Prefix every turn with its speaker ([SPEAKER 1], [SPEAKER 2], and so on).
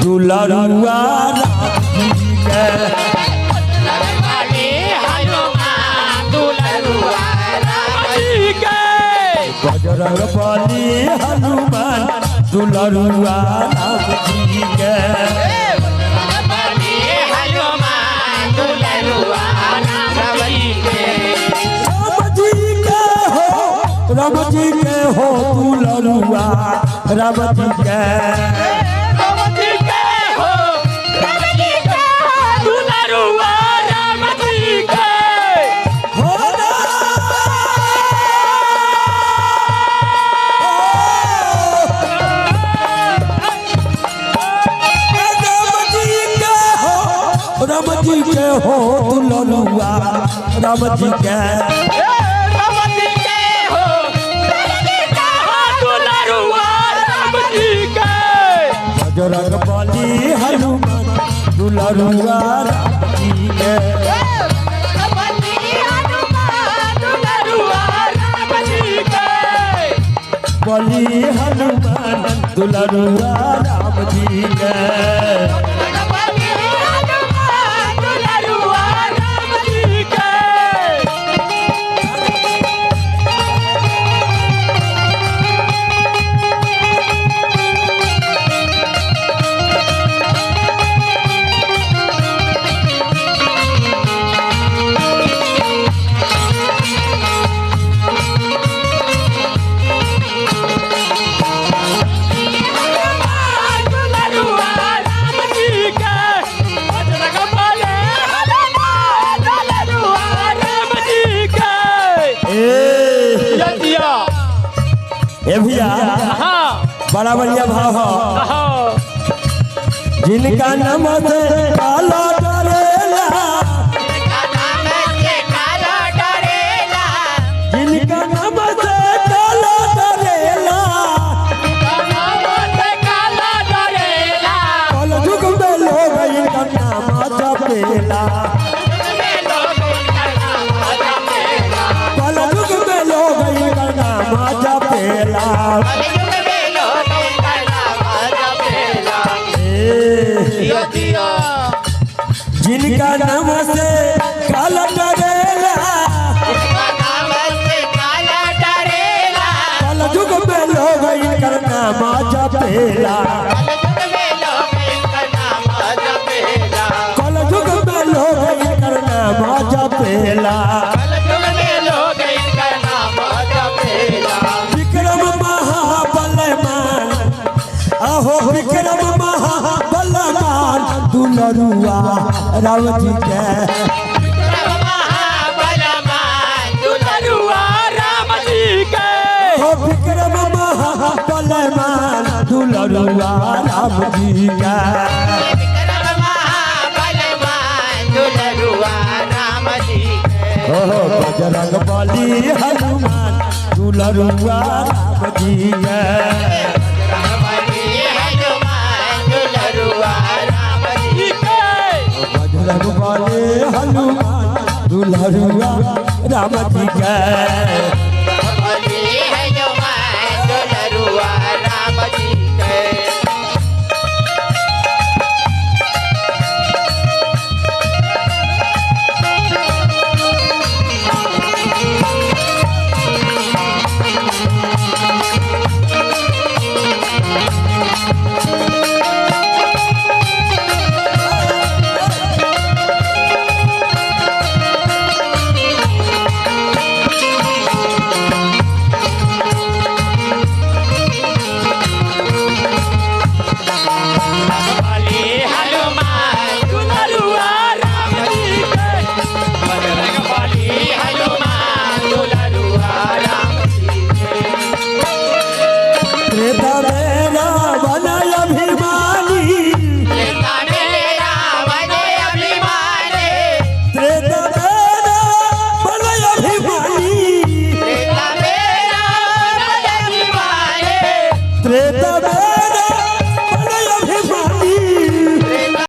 [SPEAKER 1] दुलरुआ राम जी के बजरंग बली हनुमान दुलरुआ राम जी के राम जी के हो दुलरुआ राम जी के राम जी के हो दुलरुआ राम जी के बजरंग बली हनुमान दुलरुआ राम जी के बली हनुमान दुलरुआ राम जी के भैया बड़ा बढ़िया भाव हो जिनका नाम से काला डरेला जिनका नाम से काला डरेला कल जुग में लोग इनका नाम जपेला कल जुग में लोग इनका नाम जपेला जिनका नाम से काला डरेला कल जुग में लोग इनका नाम जपेला कल जुग में लोग इनका नाम जपेला विक्रम महाबलवान अहो विक्रम महाबलवान दुलरुआ राम जी के हो विक्रम महाबलवान दुलरुआ राम जी के हो बजरंग बली हनुमान दुलरुआ राम जी के बजरंग बली हनुमान दुलरुआ राम जी के